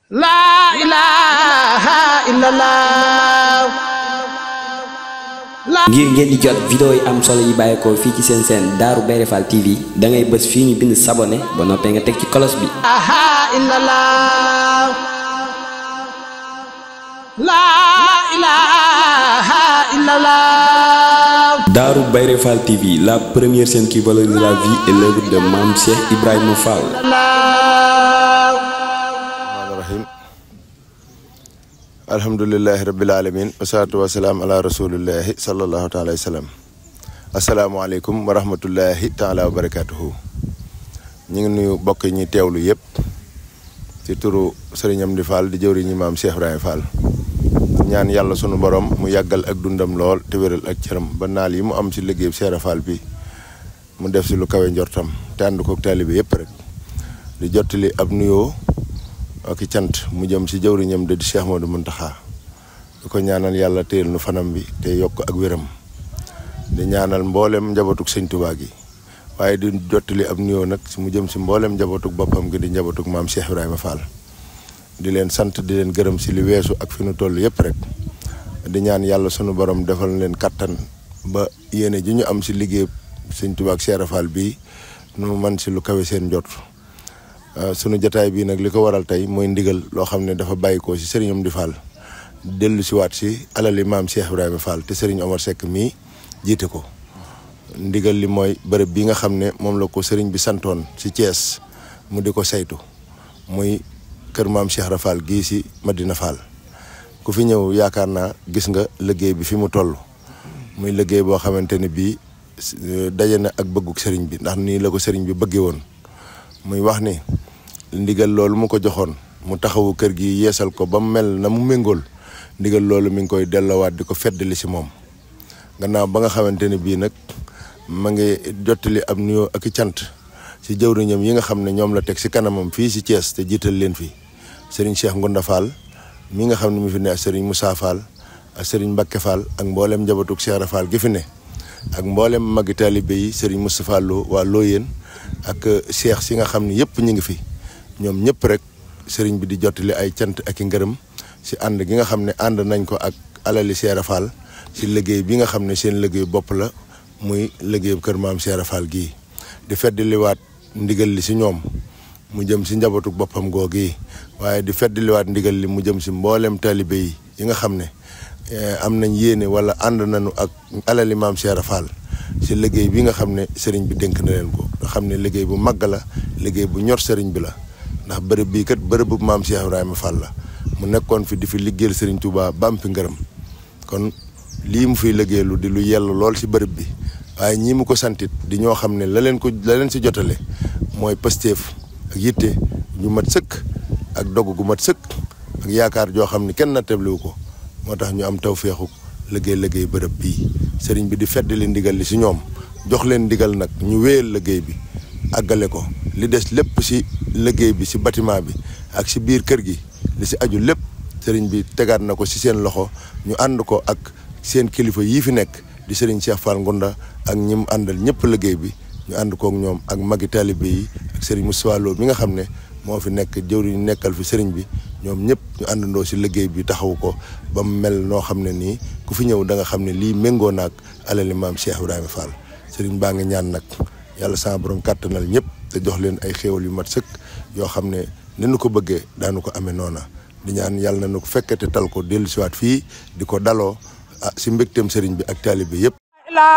La ilaha illallah. ngir ngeen di jot vidéo yi am solo yi bàyyeekoo fii ci seen chaîne Darou Bairé Fall TV da ngay bës fii ñu bind s'abonné ba noppee nga teg ci cloche bi. La ilaha illallah. Darou Bairé Fall TV, la première chaîne qui valorise la vie et l'œuvre de Mame Cheikh Ibrahima Fall. alhamdulillahi rabbil alamin wassalatu wassalamu ala rasulillahi sallallahu ta'ala alayhi wa sallam. asalaamaaleykum wa rahmatullahi taala wa barakatuhu. ñu ngi nuyu bokk ñi teewlu yëpp ci turu Serigne Amdi Fall di jëwriñu Mame Cheikh Ibrahima Fall. ñaan yàlla sunu borom mu yàggal ak dundam lool te wéral ak cëram ba naal yi mu am ci liggéey Cheikh Fall bi mu def ci lu kawe njortam te ànd ko taalibe yëpp rek di jottali ab nuyoo ak cant mu jëm ci jëwriñam de di Cheikh Modou Mountakha di ko ñaanal yàlla téyel nu fanam bi te yokk ak wéram di ñaanal mboolem njabootug Sëñ Tuubaa gi waaye di jottali ab nuyoo nag mu jëm ci mboolem njabootug boppam gi di njabootug Mame Cheikh Ibrahima Fall. di leen sant di leen gërëm ci li weesu ak fi nu toll yëpp rek di ñaan yàlla sunu borom defal leen kattan ba yéene ji ñu am ci liggéey Sëñ Tuubaa ak Cheikh Fall bii nu man ci lu kawe seen njort. sunu jotaay bii nag li ko waral tey mooy ndigal loo xam ne dafa bàyyikoo ci Serigne Amdi Fall dellu si waat ci alali Mame Cheikh Ibrahima Fall te Serigne Omar Seck mii jiite ko. ndigal li mooy bërëb bi nga xam ne moom la ko Serigne bi santoon ci Thiès mu di ko saytu muy kër Mame Cheikh Rafal gii si Madina Fall. ku fi ñëw yaakaar naa gis nga liggéey bi fi mu toll muy liggéey boo xamante ne bii daje na ak bëgguk Serigne bi ndax nii la ko Serigne bi bëggee woon. muy wax ni ndigal loolu mu ko joxoon mu taxawu kër gi yeesal ko ba mu mel na mu méngool ndigal loolu mi ngi koy delloowaat di ko feddali si moom. gannaaw ba nga xamante ne bii nag ma ngi jottali ab nuyoo ak i cant si jëwriñam yi nga xam ne ñoom la teg si kanamam fii si Thiès te jiital leen fi Serigne Cheikh Ngounda Fall mi nga xam ne mi fi ne ak Serigne Moussa Fall ak Serigne Mbacké Fall ak mboolem njabootug Cheikh Fall gi fi ne ak mboolem magi taalibe yi Serigne Moustapha Lo waa Looyeen ak cheikh si nga xam ne yëpp ñu ngi fi ñoom ñëpp rek sëriñ bi di jottali ay cant ak i ngërëm si ànd gi nga xam ne ànd nañ ko ak alali Cheikh Fall si liggéey bi nga xam ne seen liggéey bopp la muy liggéeyu kër Mame Cheikh Fall gii di feddliwaat ndigal li si ñoom mu jëm si njabootu boppam googu waaye di feddliwaat ndigal li mu jëm si mboolem taalibe yi nga xam ne am nañ yéene wala ànd nañu ak alali Mame Cheikh Fall si liggéey bi nga xam ne sëriñ bi dénk na leen ko nga xam ne liggéey bu màgg la liggéey bu ñor sëriñ bi la ndax bërëb bii kat bërëbu Mame Cheikh Ibrahima Fall la mu nekkoon fi di fi liggéeyal sëriñ Touba ba am fi ngërëm kon lii mu fiy liggéeylu di lu yell lool si bërëb bi waaye ñii mu ko santit di ñoo xam ne la leen si jotale mooy pësteef ak yitte ñu mat sëkk ak dogg gu mat sëkk ak yaakaar joo xam ne kenn na tebliwu ko moo tax ñu am tawféexu liggéey bërëb bii sëriñ bi di feddali ndigal li si ñoom jox leen ndigal nag ñu wéyal liggéey bi àggale ko li des lépp si liggéey bi si bâtiment bi ak si biir kër gi li si aju lépp sëriñ bi tegaat na ko si seen loxo ñu ànd ko ak seen kilifa yii fi nekk di sëriñ Cheikh Fall Ngounda ak ñi mu àndal ñëpp liggéey bi ñu ànd kook ñoom ak magi taalibe yi ak sëriñ Moussa Lo mi nga xam ne moo fi nekk jëwriñ nekkal fi sëriñ bi ñoom ñëpp ñu àndandoo si liggéey bi taxawu ko ba mu mel noo xam ne nii ku fi ñëw da nga xam ne lii méngoo naag alali Mame Cheikh Ibrahima Fall sëriñ baa ngi ñaan nag yàlla sama borom kàttanal ñëpp te jox leen ay xéewal yu mat sëkk yoo xam ne ni nu ko bëggee daanu ko amee noona di ñaan yàlla na nu ko fekkee te tal ko dellu siwaat fii di ko daloo si mbégteem sëriñ bi ak taalibe yëpp. La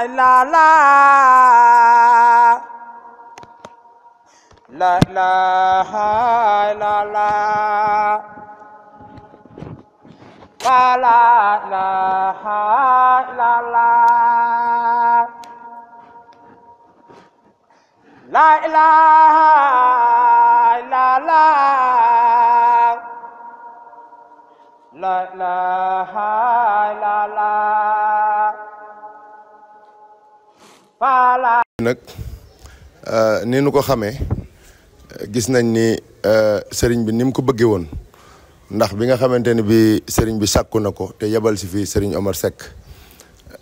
ilaha illallah. La ilaha illallah. La ilaha illallah. La ilaha illallah. nag ni nu ko xamee gis nañ ni sëriñ bi ni mu ko bëggee woon ndax bi nga xamante ne bi sëriñ bi sàkku na ko te yebal si fii sëriñ Omar Seck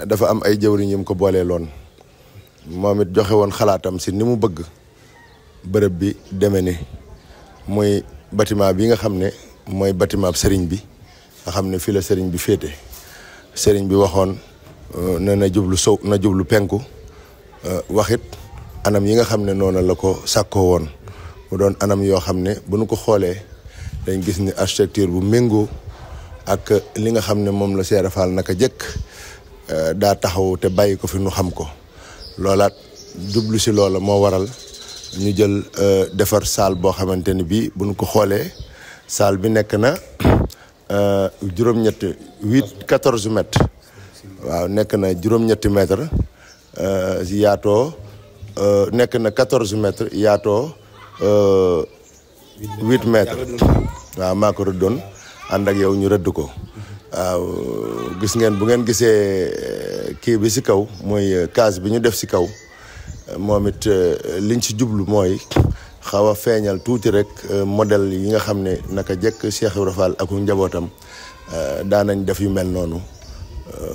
dafa am ay jëwriñ yi mu ko boolee loon moom it joxe woon xalaatam si ni mu bëgg bërëb bi deme ni muy bâtiment bi nga xam ne mooy bâtiment sëriñ bi nga xam ne fii la sëriñ bi féete sëriñ bi waxoon ne na jublu sow na jublu penku waxit anam yi nga xam ne noonu la ko sàkkoo woon mu doon anam yoo xam ne bu nu ko xoolee dañ gis ni architecture bu méngoo ak li nga xam ne moom la Cheikh Fall naka jëkk daa taxaw te bàyyi ko fi nu xam ko loolaat jublu si loola moo waral ñu jël defar salle boo xamante ni bii bu nu ko xoolee salle bi nekk na juróom-ñetti 14 mètres waaw nekk na juróom-ñetti mètres yaatoo nekk na 14 mètres yaatoo 8 mètres waaw maa ko rëddoon ànd ak yow ñu rëdd ko waaw gis ngeen bu ngeen gisee kii bi si kaw mooy case bi ñu def si kaw moom it liñ ci jublu mooy xaw a feeñal tuuti rek modèle yi nga xam ne naka jekk Cheikh Ibra Fall ak njabootam daanañ def yu mel noonu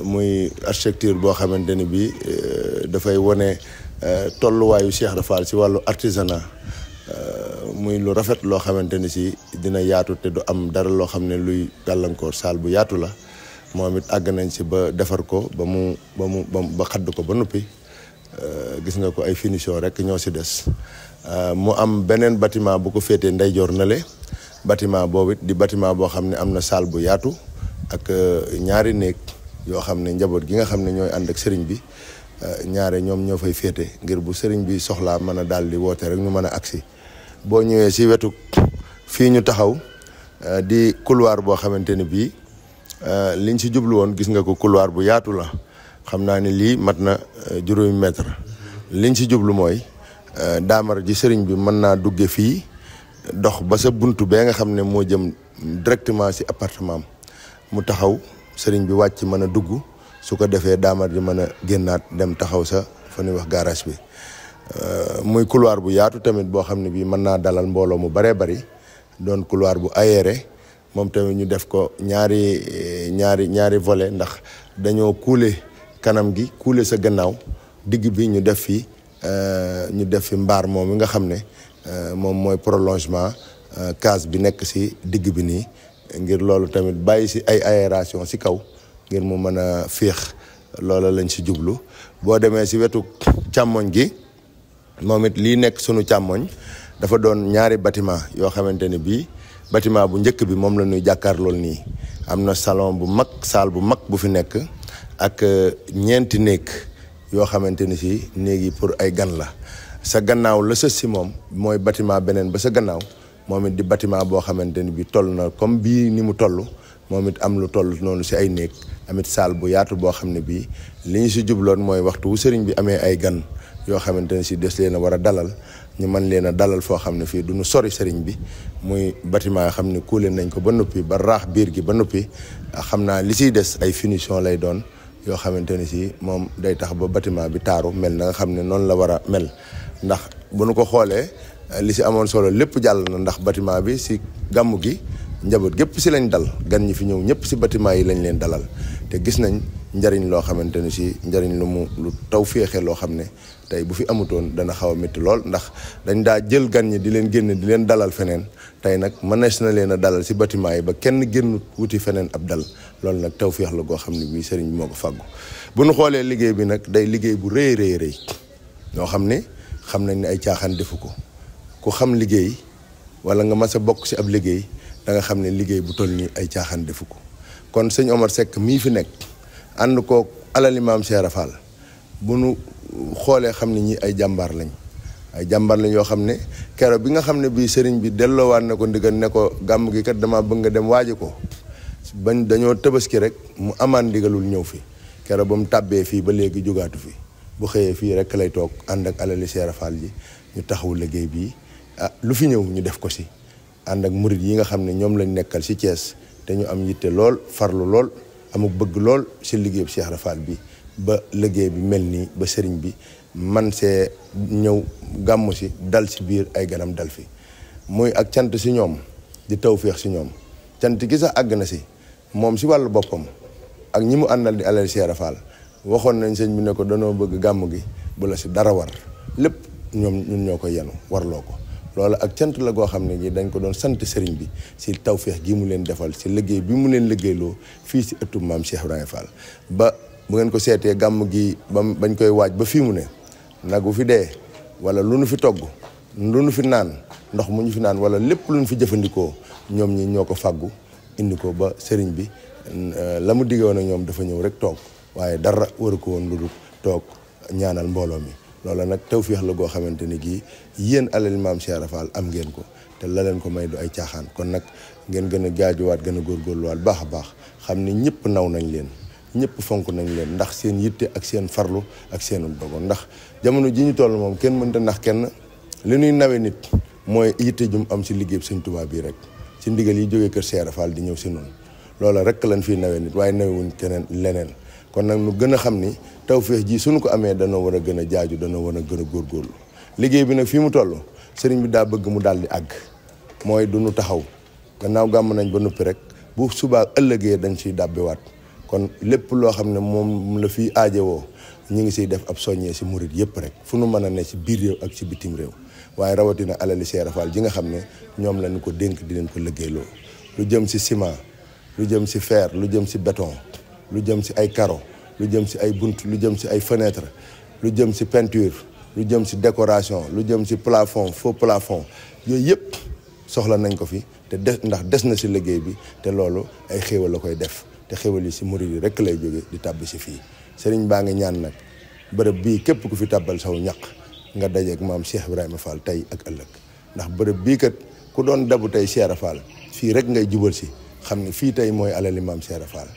muy architecture boo xamante ni bii dafay wone tolluwaayu Cheikh Ibra Fall si wàllu artisanat muy lu rafet loo xamante ni si dina yaatu te du am dara loo xam ne luy gàllankoor saal bu yaatu la moom it àgg nañ si ba defar ko ba xadd ko ba noppi gis nga ko ay finition rek ñoo si des mu am beneen bâtiment bu ko féetee ndeyjoor na le bâtiment boobu it di bâtiment boo xam ne am na salle bu yaatu ak ñaari néeg yoo xam ne njaboot gi nga xam ne ñooy ànd ak sëriñ bi ñaare ñoom ñoo fay féete ngir bu sëriñ bi soxlaa mën a daal di woote rek ñu mën a agsi boo ñëwee si wetu fii ñu taxaw di couloir boo xamante ni bii liñ si jublu woon gis nga ko couloir bu yaatu la xam naa ni lii mat na juróomi mètre liñ si jublu mooy daamar ji sëriñ bi mën naa dugge fii dox ba sa buntu bee nga xam ne moo jëm directement si appartement mu taxaw sëriñ bi wàcc mën a dugg su ko defee daamar ji mën a génnaat dem taxaw sa fa ñuy wax garage bi muy couloir bu yaatu tamit boo xam ne bii mën naa dalal mbooloo mu baree bari doon couloir bu aéré moom tamit ñu def ko ñaari volet ndax dañoo kuule kanam gi kuule sa gannaaw digg bi ñu def fi mbaar moom mi nga xam ne moom mooy prolongement case bi nekk si digg bi nii ngir loolu tamit bàyyi si ay aération si kaw ngir mu mën a féex loola lañ si jublu boo demee si wetu càmmoñ gi moom it lii nekk sunu càmmoñ dafa doon ñaari bâtiment yoo xamante ne bii bâtiment bu njëkk bi moom la ñuy jàkkaarlool nii am na salon bu mag salle bu mag bu fi nekk ak ñeenti néeg yoo xamante ni si néeg yi pour ay gan la sa gannaaw la sës si moom mooy bâtiment beneen ba sa gannaaw moom it di bâtiment boo xamante ni bi toll na comme bii ni mu toll moom it am lu toll noonu si ay néeg amit salle bu yaatu boo xam ne bii li ñu si jubloon mooy waxtu wu sëriñ bi amee ay gan yoo xamante ne si des leen a war a dalal ñu mën leen a dalal foo xam ne fii du ñu sori sëriñ bi muy bâtiment yoo xam ne kuule nañ ko ba noppi ba raax biir gi ba noppi xam naa li siy des ay finition lay doon yoo xamante ne si moom day tax ba bâtiment bi taaru mel na nga xam ne noonu la war a mel ndax bu nu ko xoolee li si amoon solo lépp jàll na ndax bâtiment bi si gàmmu gi njaboot gépp si lañ dal gan ñi fi ñëw ñëpp si bâtiment yi lañ leen dalal te gis nañ njariñ loo xamante ne si njariñ lu taw féexe loo xam ne tey bu fi amutoon dana xaw a métti lool ndax dañ daa jël gan ñi di leen génn di leen dalal feneen tey nag mënees na leen a dalal si bâtiment yi ba kenn génn wuti feneen ab dal loolu nag taw féex la goo xam ne bii sëriñ bi moo ko fàggu bu nu xoolee liggéey bi nag day liggéey bu rëy rëy ñoo xam ne xam nañ ne ay caaxaan defu ko ku xam liggéey wala nga mas a bokk si ab liggéey da nga xam ne liggéey bu toll nii ay caaxaan defu ko kon sëñ Omar Seck mii fi nekk ànd koo alali maam Cheikh Fall bu nu xoolee xam ne ñi ay jàmbaar lañ yoo xam ne keroog bi nga xam ne bii sëriñ bi delloowaat na ko ndigal ne ko gàmm gi kat dama bëgg nga dem waaji ko bañ dañoo tabaski rek mu amaan ndigalul ñëw fi keroog ba mu tàbbee fii ba léegi jógaatu fi bu xëyee fii rek lay toog ànd ak alali Cheikh Fall ji ñu taxawu liggéey bii lu fi ñëw ñu def ko si ànd ak murit yi nga xam ne ñoom lañ nekkal si Thiès te ñu am yitte lool farlu lool amuk bëgg lool si liggéey bu Cheikh Fall bi ba liggéey bi mel nii ba sëriñ bi man see ñëw gàmmu si dal si biir ay ganam dal fi muy ak cant si ñoom di tawféex si ñoom cant gi sax àgg na si moom si wàllu boppam ak ñi mu àndal di alal Cheikh Fall waxoon nañ sëñ bi ne ko danoo bëgg gàmm gi bu la si dara war lépp ñun ñoo koy yenu warloo ko loolu ak cant la goo xam ne gi dañ ko doon sant sëriñ bi si tawféex gi mu leen defal si liggéey bi mu leen liggéeyloo fii si ëttu maam Cheikh Ibrahima Fall. ba bu ngeen ko seetee gàmm gi bañ koy waaj ba fii mu ne nag bu fi dee wala lu nu fi togg lu nu fi naan ndox mu ñu fi naan wala lépp lu nu fi jëfandikoo ñoom ñi ñoo ko fàggu indi ko ba sëriñ bi la mu diggoon ak ñoom dafa ñëw rek toog waaye dara waru ko woon lu dul toog ñaanal mbooloo mi. loola nag tawféex la goo xamante ni gii yéen alal maam Cheikh Rafal am ngeen ko te la leen ko may du ay caaxaan kon nag ngeen gën a jaajuwaat gën a góorgóorluwaat baax a baax xam ne ñëpp naw nañ leen ñëpp fonk nañ leen ndax seen yitte ak seen farlu ak seen dogo ndax jamono ji ñu toll moom kenn mënta ndax kenn li ñuy nawe nit mooy yitte jum am si liggéey Sëñ Tuubaa bii rek si ndigal yi jógee kër Cheikh Rafal di ñëw si noonu loola rek lañ fiy nawe nit waaye nawewuñ keneen leneen kon nag nu gën a xam ni tawféex ji suñu ko amee dana war a gën a jaaju dana war a gën a góorgóorlu liggéey bi nag fii mu toll sëriñ bi daa bëgg mu daal di àgg mooy du nu taxaw gannaaw gàmm nañ ba noppi rek bu subaa ëllëgee dañ ciy dàbbiwaat kon lépp loo xam ne moom la fiy aajowoo ñu ngi siy def ab soññee si murit yëpp rek fu nu mën a ne si biir réew ak si bitim réew waaye rawatina alali Cheikh Rafal ji nga xam ne ñoom lañu ko dénk di leen ko liggéeyloo lu jëm si ciment lu jëm si fer lu jëm si béton lu jëm si ay carreaux lu jëm si ay bunt lu jëm si ay fenêtre lu jëm si peinture lu jëm si décoration lu jëm si plafond faux plafond yooyu yëpp soxla nañ ko fi te ndax des na si liggéey bi te loolu ay xéewal la koy def te xéewal yi si murid yi rekk lay jóge di tàbbi si fii sëriñ baa ngi ñaan nag bërëb bii képp ku fi tàbbal saw ñaq nga dajeek maam Cheikh Ibrahima Fall tey ak ëllëg ndax bërëb bii kat ku doon dabu tey Cheikh Fall fii rek ngay jubal si xam ne fii tey mooy alali maam Cheikh Fall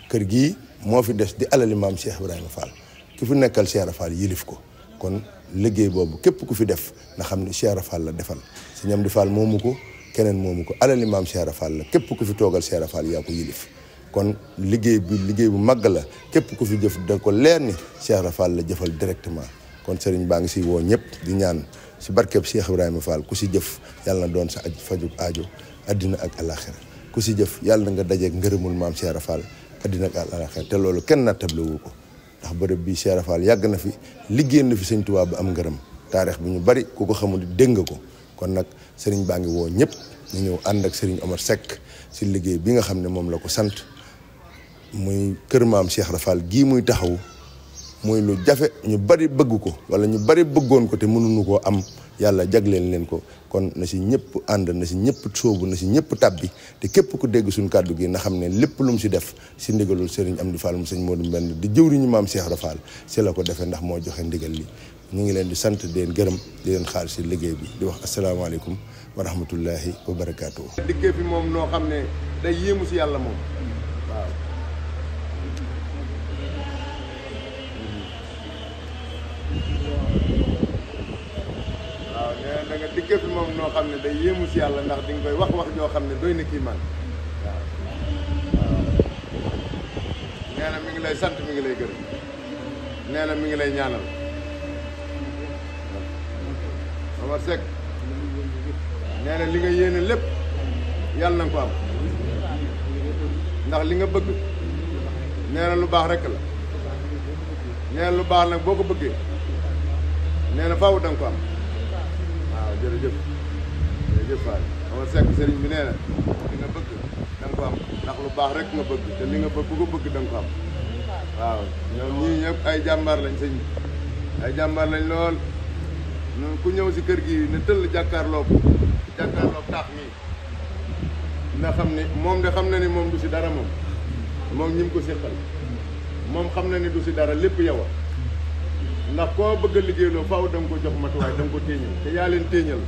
kër gii moo fi des di alali maam Cheikh Ibrahima Fall ki fi nekkal Cheikh Fall yilif ko kon liggéey boobu képp ku fi def na xam ne Cheikh Fall la defal si ñam di Fall moomu ko keneen moomu ko alali maam Cheikh Fall la képp ku fi toogal Cheikh Fall yaa ko yilif kon liggéey bi liggéey bu màgg la képp ku fi jëf da ko leer ni Cheikh Fall la jëfal directement kon sëriñ baa ngi si woo ñëpp di ñaan si barkeb Cheikh Ibrahima Fall ku si jëf yàlla na doon sa fajug aajo addina ak alaxira ku si jëf yàlla na nga dajeek ngërëmul maam Cheikh Fall addina ak alaxira te loolu kenn nattable wu ko ndax bërëb bii Cheikh Fall yàgg na fi liggéey na fi Sëñ Tuubaa ba am ngërëm taarix bi ñu bari ku ko xamul dégg nga ko kon nag sëriñ baa ngi woo ñëpp ñu ñëw ànd ak sëriñ Omar Seck si liggéey bi nga xam ne moom la ko sant muy kër maam Cheikh Fall gii muy taxaw muy lu jafe ñu bari bëgg ko wala ñu bari bëggoon ko te mënuñu koo am yàlla jagleel leen ko kon na si ñëpp ànd na si ñëpp sóobu na si ñëpp tàbbi te képp ku dégg suñu kàddu gi na xam ne lépp lu mu si def si ndigalul Serigne Amdi Fall mu sëñ Modou Mbend di jëwriñu maam Cheikh Fall si la ko defee ndax moo joxe ndigal li ñu ngi leen di sant di leen gërëm di leen xaar si liggéey bi di wax asalaamaaleykum wa rahmatullahi wa barakaatu. liggéey bi moom noo xam ne day yéemu si yàlla moom waaw. da nga liggéey bi moom noo xam ne day yéemu si yàlla ndax di nga koy wax joo xam ne doy na kii man waaw nee na mi ngi lay sant mi ngi lay gërëm nee na mi ngi lay ñaanal Omar Seck nee na li nga yéene lépp yàlla na nga ko am ndax li nga bëgg nee na lu baax rek la nee na lu baax nag boo ko bëggee nee na faaw da nga ko am waaw jërëjëf jërëjëf Fall Omar Seck sëriñ bi nee na li nga bëgg da nga ko am ndax lu baax rek nga bëgg te li nga bëgg ko bëgg da nga ko am waaw ñoom ñii ñëpp ay jàmbaar lañ sëñ ay jàmbaar lañ lool ku ñëw si kër gi ne tëll jàkkaarloog taax mi nga xam ni moom de xam na ni moom du si dara moom ñi mu ko séqal moom xam na ni du si dara lépp yow a ndax koo bëgg a liggéeyloo faaw da nga ko jox matuwaay da nga ko téeñal te yaa leen téeñal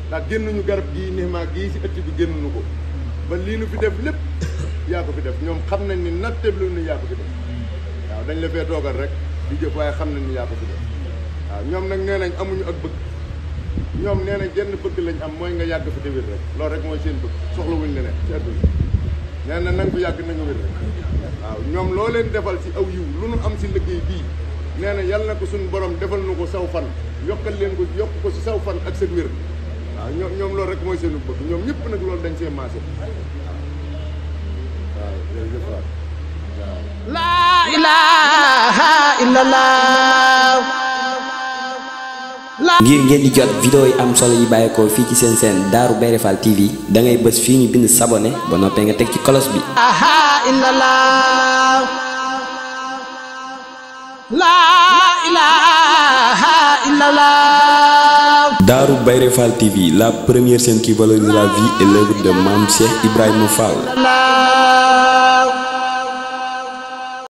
ndax génnuñu garab gii nixmaa gii si ëtt bi génnuñu ko ba lii nu fi def lépp yaa ko fi def ñoom xam nañ ni natteblu ni yaa ko fi def waaw dañ la fee toogal rek di jëf waaye xam nañ ni yaa ko fi def waaw ñoom nag nee nañ amuñu ak bëgg ñoom nee nañ genn bëgg lañ am mooy nga yàgg fi te wér rek loolu rek mooy seen bëgg soxla wuñ leneen ci àdduna nee na nanga fi yàgg na nga wér rek waaw ñoom loo leen defal si aw yiw lu nu am si liggéey bii nee na yàlla na ko suñu borom defal na ko saw fan yokkal leen ko yokk ko si saw fan ak seen wér waaw ñoom loolu rek mooy seenu bëgg ñoom ñëpp nag loolu dañ see maase waaw jërëjëf waaw la ilaha illallah la ngir ngeen di jot vidéo yi am solo yi bàyyeekoo fii ci seen seen Darou Bairé Fall TV da ngay bës fii ñu bind s'abonné ba noppee nga teg ci cloche bi. Darou Bairé Fall TV, la première chaîne qui valorise la vie et l'œuvre de Mame Cheikh Ibrahima Fall.